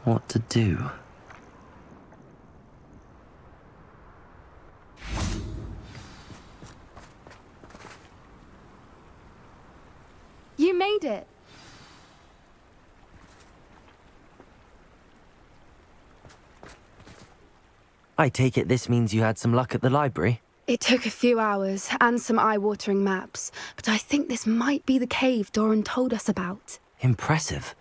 what to do. You made it! I take it this means you had some luck at the library? It took a few hours and some eye-watering maps, but I think this might be the cave Doran told us about. Impressive.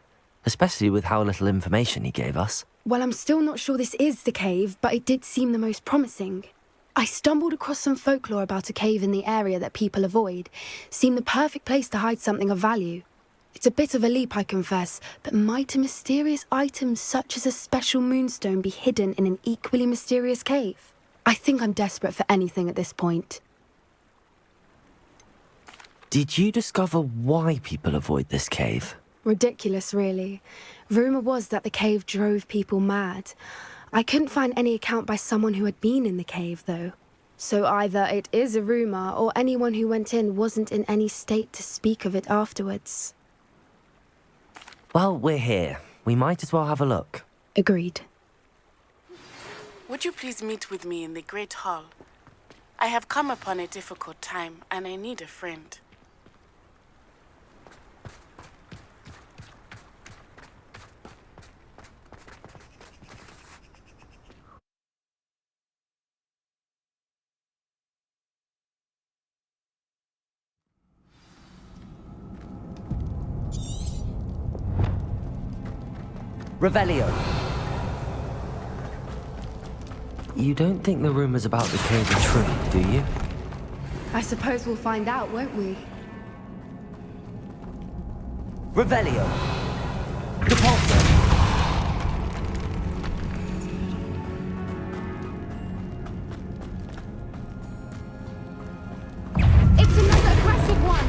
Especially with how little information he gave us. Well, I'm still not sure this is the cave, but it did seem the most promising. I stumbled across some folklore about a cave in the area that people avoid. Seemed the perfect place to hide something of value. It's a bit of a leap, I confess, but might a mysterious item such as a special moonstone be hidden in an equally mysterious cave? I think I'm desperate for anything at this point. Did you discover why people avoid this cave? Ridiculous, really. Rumour was that the cave drove people mad. I couldn't find any account by someone who had been in the cave, though. So either it is a rumour, or anyone who went in wasn't in any state to speak of it afterwards. Well, we're here. We might as well have a look. Agreed. Would you please meet with me in the Great Hall? I have come upon a difficult time, and I need a friend. Revelio. You don't think the rumors about the cave are true, do you? I suppose we'll find out, won't we? Revelio. Repulsor. It's another aggressive one!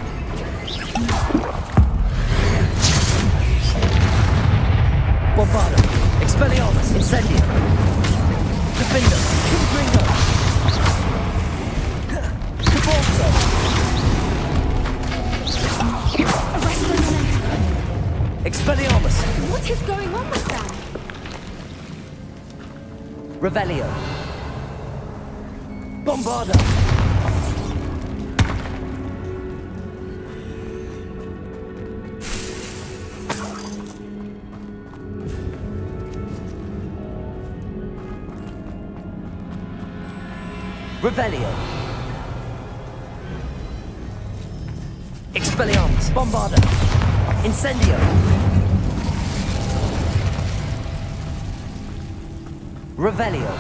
Bombardo. Expelliarmus. Incendio. Defender. Confringo. Repulsor. Arrest them! Expelliarmus. What is going on with them? Revelio. Bombardo. Revelio. Expelliarmus. Bombardo. Incendio. Revelio.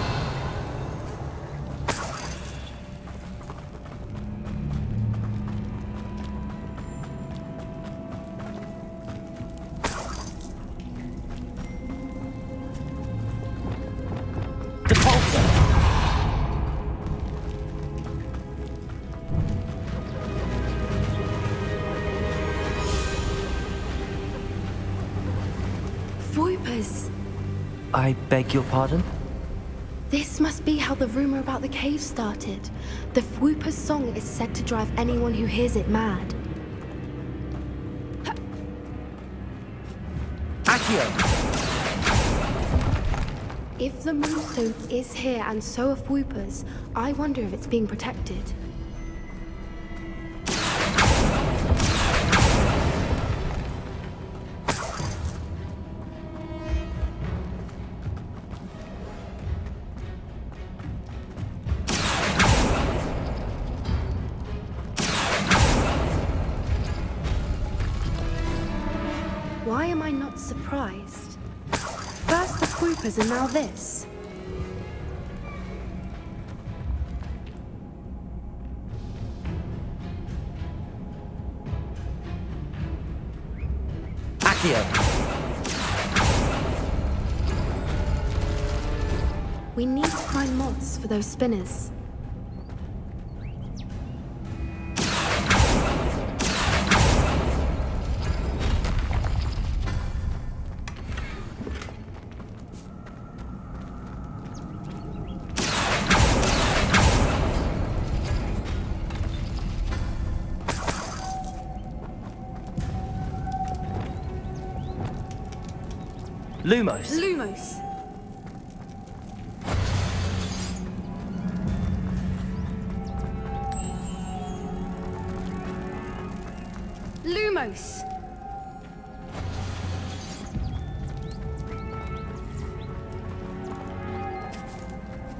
Repulsor. Voipers! I beg your pardon? This must be how the rumor about the cave started. The Whooper's song is said to drive anyone who hears it mad. Accio. If the moonstone is here and so are Whoopers, I wonder if it's being protected. Why am I not surprised? First the Whoopers and now this. Accio. We need to find moths for those spinners. Lumos. Lumos. Lumos.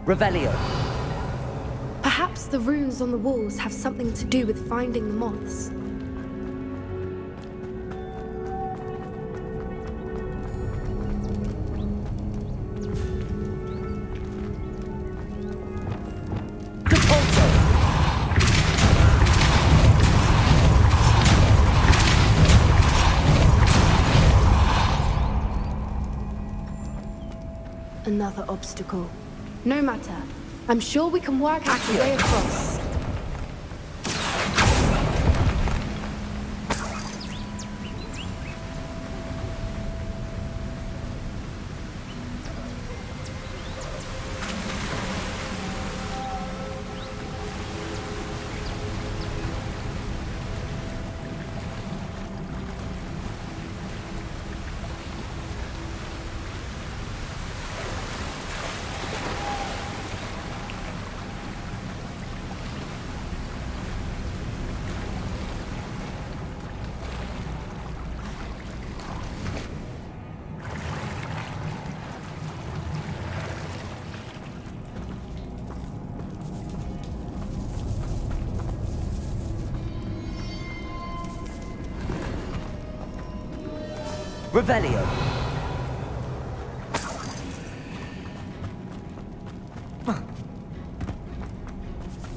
Revelio. Perhaps the runes on the walls have something to do with finding the moths. Another obstacle. No matter. I'm sure we can work out a way across. Revelio.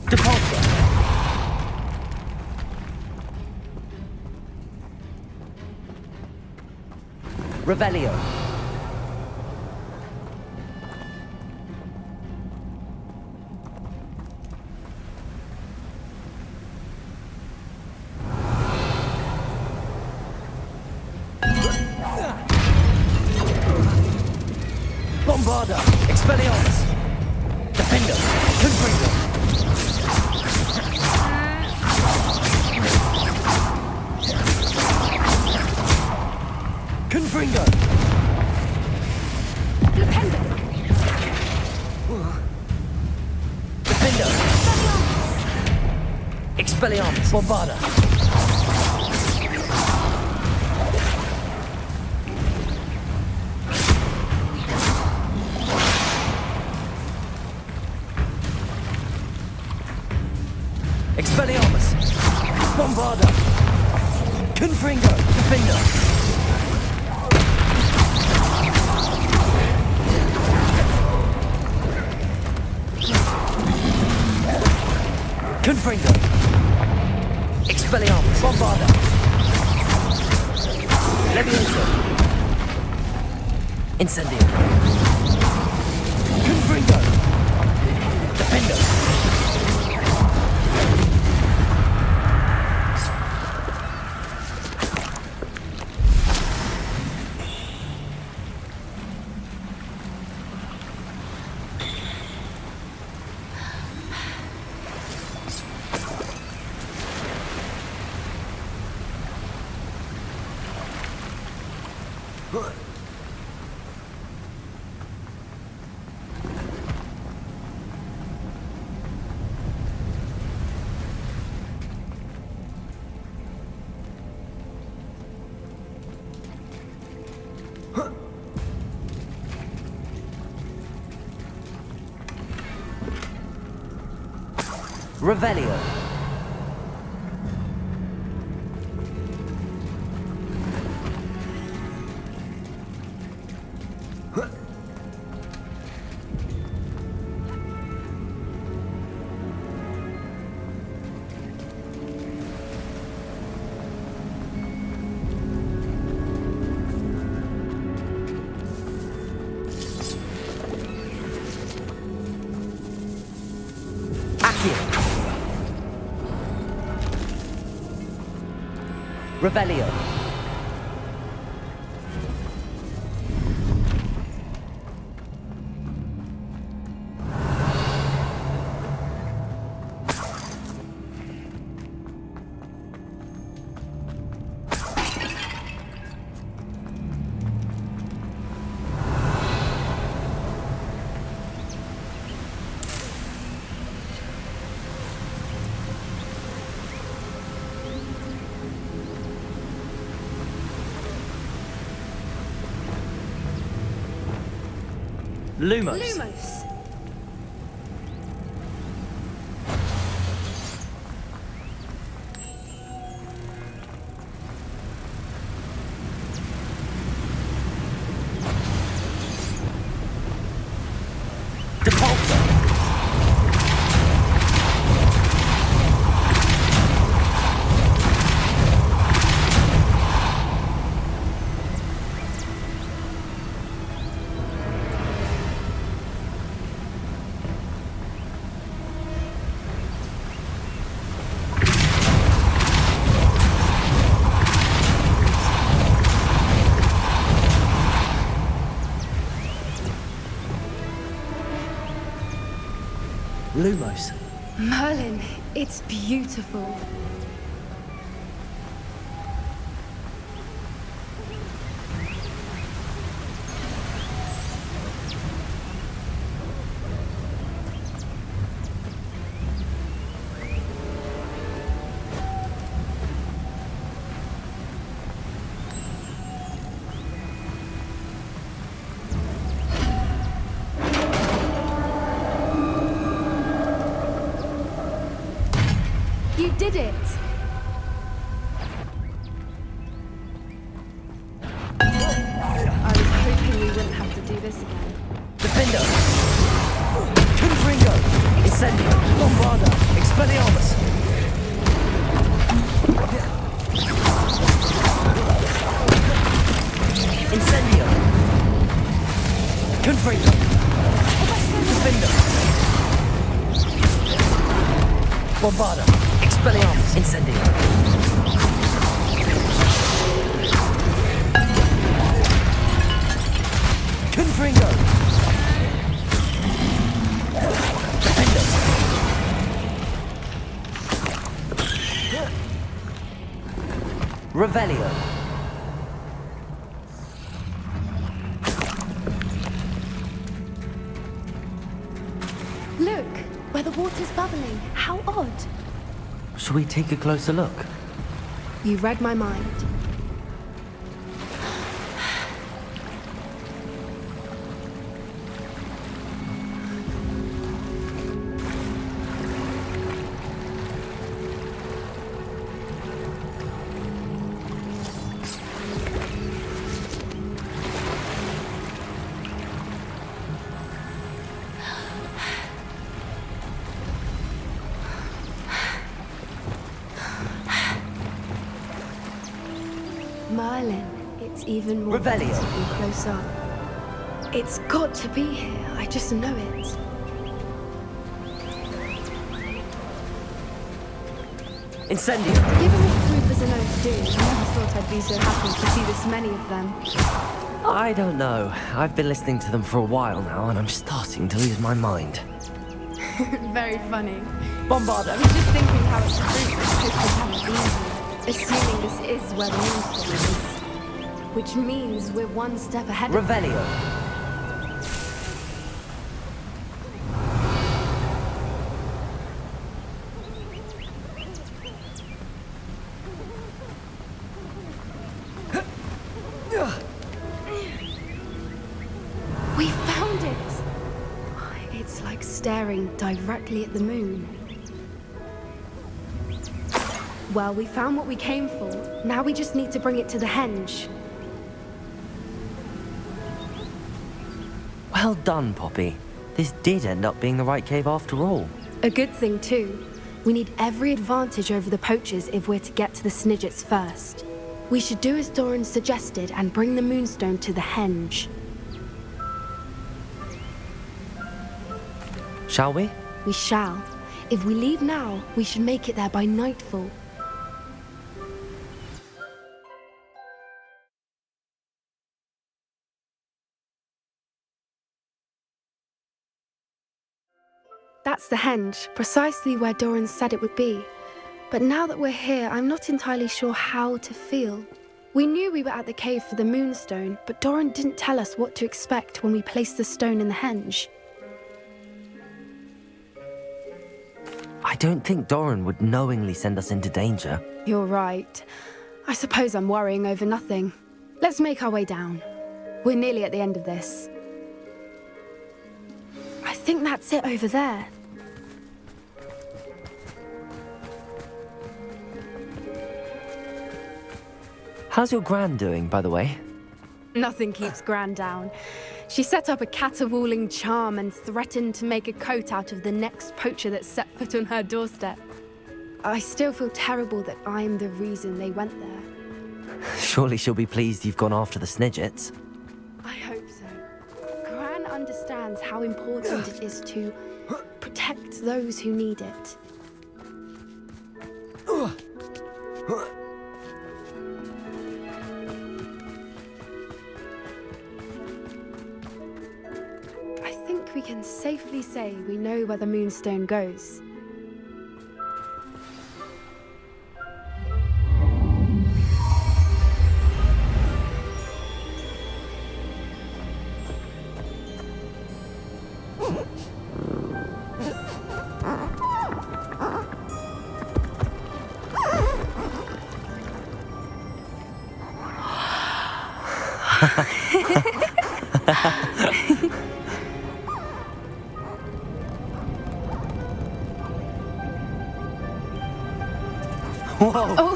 Depulso. Revelio. Bombarda. Expelliarmus. Defender. Confringo. Confringo. Flipendo. Defender. Expelliarmus. Bombarda. Expelliarmus. Bombarda. Confringo. Defender. Confringo. Expelliarmus. Bombarda. Levioso. Incendio. Confringo. Defender. Revelio. Revelio. Lumos. Lumos! Lumos. Merlin, it's beautiful. You did it! I was hoping we wouldn't have to do this again. Defender. Confringo. Incendio. Bombarda. Expelliarmus. Incendio. Confringo. Defender. Bombarda. Expelliarmus. Incendio. Confringo. Defender. Revelio. Look, where the water's bubbling. How odd. Shall we take a closer look? You read my mind. Merlin, it's even more Revelio. beautiful close up. It's got to be here, I just know it. Incendio. Given what troopers are known to do, I never thought I'd be so happy to see this many of them. I don't know. I've been listening to them for a while now, and I'm starting to lose my mind. Very funny. Bombarda. I was just thinking how it's true that troopers haven't been here. Assuming this is where the moonstone is. Which means we're one step ahead of them. Revelio. We found it! It's like staring directly at the moon. Well, we found what we came for. Now we just need to bring it to the henge. Well done, Poppy. This did end up being the right cave after all. A good thing, too. We need every advantage over the poachers if we're to get to the Snidgets first. We should do as Doran suggested and bring the moonstone to the henge. Shall we? We shall. If we leave now, we should make it there by nightfall. That's the henge, precisely where Doran said it would be. But now that we're here, I'm not entirely sure how to feel. We knew we were at the cave for the moonstone, but Doran didn't tell us what to expect when we placed the stone in the henge. I don't think Doran would knowingly send us into danger. You're right. I suppose I'm worrying over nothing. Let's make our way down. We're nearly at the end of this. think that's it over there. How's your gran doing, by the way? Nothing keeps Gran down. She set up a caterwauling charm and threatened to make a coat out of the next poacher that set foot on her doorstep. I still feel terrible that I'm the reason they went there. Surely she'll be pleased you've gone after the Snidgets. I hope so. Gran understands how important it is to protect those who need it. I think we can safely say we know where the Moonstone goes. Whoa! Oh.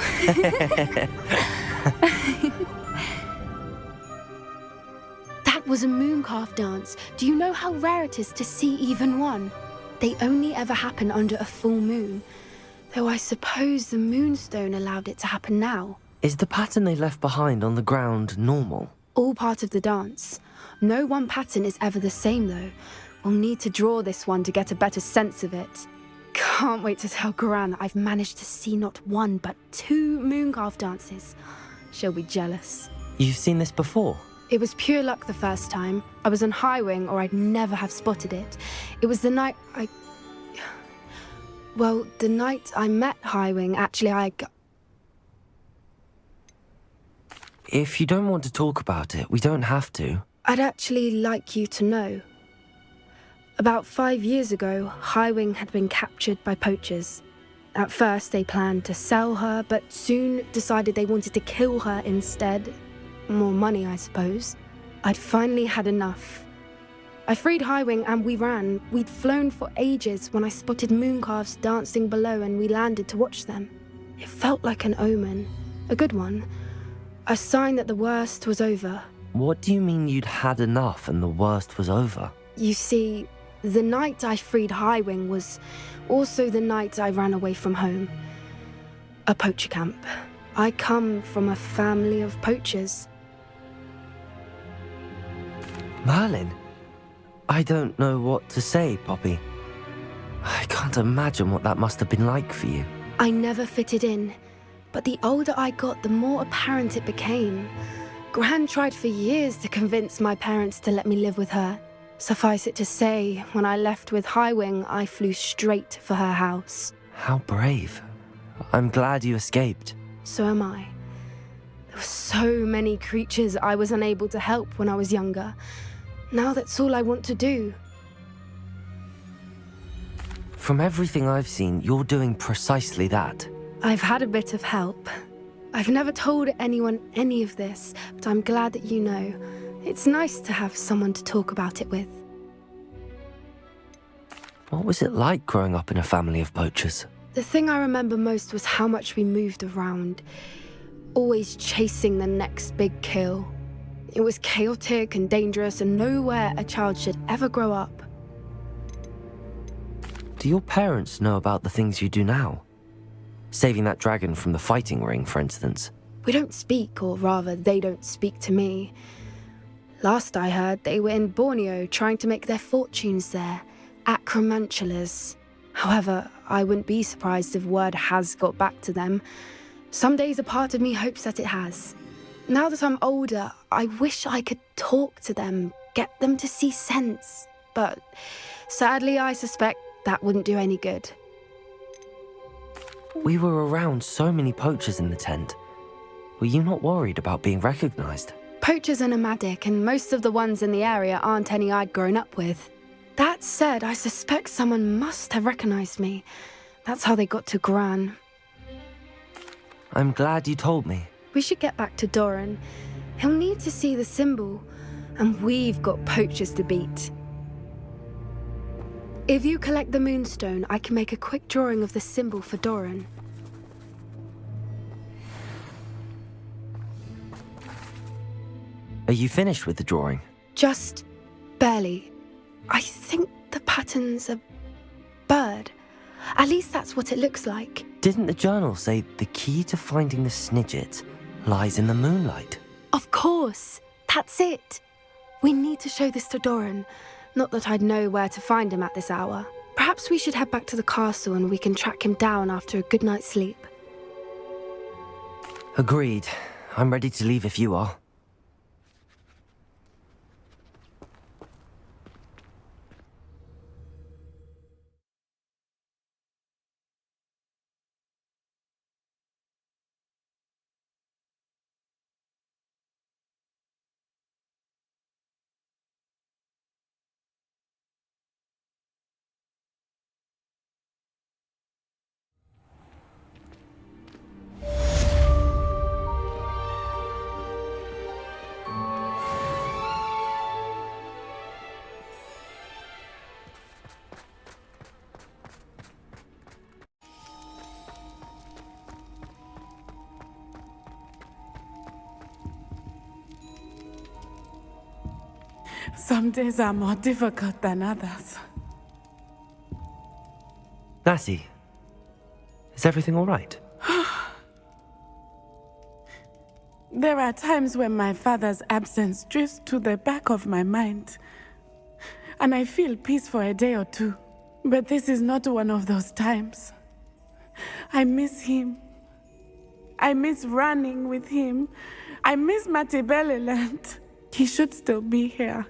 That was a mooncalf dance. Do you know how rare it is to see even one? They only ever happen under a full moon. Though I suppose the Moonstone allowed it to happen now. Is the pattern they left behind on the ground normal? All part of the dance. No one pattern is ever the same though. We'll need to draw this one to get a better sense of it. Can't wait to tell Gran that I've managed to see not one but 2 mooncalf dances. She'll be jealous. You've seen this before? It was pure luck the first time. I was on Highwing or I'd never have spotted it. It was the night the night I met Highwing, actually If you don't want to talk about it, we don't have to. I'd actually like you to know. About 5 years ago, Highwing had been captured by poachers. At first, they planned to sell her, but soon decided they wanted to kill her instead. More money, I suppose. I'd finally had enough. I freed Highwing and we ran. We'd flown for ages when I spotted mooncalves dancing below and we landed to watch them. It felt like an omen. A good one. A sign that the worst was over. What do you mean you'd had enough and the worst was over? You see, the night I freed Highwing was also the night I ran away from home. A poacher camp. I come from a family of poachers. Merlin? I don't know what to say, Poppy. I can't imagine what that must have been like for you. I never fitted in, but the older I got, the more apparent it became. Gran tried for years to convince my parents to let me live with her. Suffice it to say, when I left with Highwing, I flew straight for her house. How brave. I'm glad you escaped. So am I. There were so many creatures I was unable to help when I was younger. Now that's all I want to do. From everything I've seen, you're doing precisely that. I've had a bit of help. I've never told anyone any of this, but I'm glad that you know. It's nice to have someone to talk about it with. What was it like growing up in a family of poachers? The thing I remember most was how much we moved around, always chasing the next big kill. It was chaotic and dangerous and nowhere a child should ever grow up. Do your parents know about the things you do now? Saving that dragon from the fighting ring, for instance. We don't speak, or rather, they don't speak to me. Last I heard, they were in Borneo trying to make their fortunes there, acromantulas. However, I wouldn't be surprised if word has got back to them. Some days a part of me hopes that it has. Now that I'm older, I wish I could talk to them, get them to see sense. But sadly, I suspect that wouldn't do any good. We were around so many poachers in the tent. Were you not worried about being recognized? Poachers are nomadic, and most of the ones in the area aren't any I'd grown up with. That said, I suspect someone must have recognized me. That's how they got to Gran. I'm glad you told me. We should get back to Doran. He'll need to see the symbol, and we've got poachers to beat. If you collect the moonstone, I can make a quick drawing of the symbol for Doran. Are you finished with the drawing? Just barely. I think the pattern's a bird. At least that's what it looks like. Didn't the journal say the key to finding the Snidget lies in the moonlight? Of course. That's it. We need to show this to Doran. Not that I'd know where to find him at this hour. Perhaps we should head back to the castle and we can track him down after a good night's sleep. Agreed. I'm ready to leave if you are. Some days are more difficult than others. Natty, is everything all right? There are times when my father's absence drifts to the back of my mind, and I feel peace for a day or two. But this is not one of those times. I miss him. I miss running with him. I miss Matibeleland. He should still be here.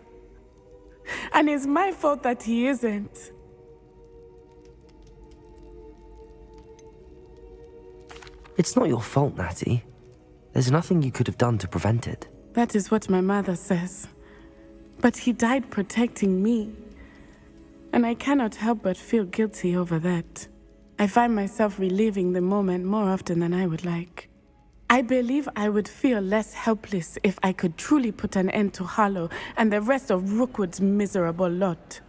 And it's my fault that he isn't. It's not your fault, Natty. There's nothing you could have done to prevent it. That is what my mother says. But he died protecting me. And I cannot help but feel guilty over that. I find myself reliving the moment more often than I would like. I believe I would feel less helpless if I could truly put an end to Harlow and the rest of Rookwood's miserable lot.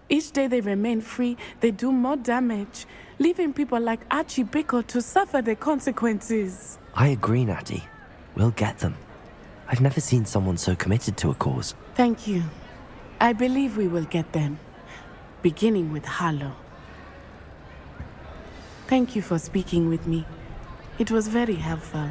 Each day they remain free, they do more damage, leaving people like Archie Bickle to suffer the consequences. I agree, Natty. We'll get them. I've never seen someone so committed to a cause. Thank you. I believe we will get them, beginning with Harlow. Thank you for speaking with me. It was very helpful.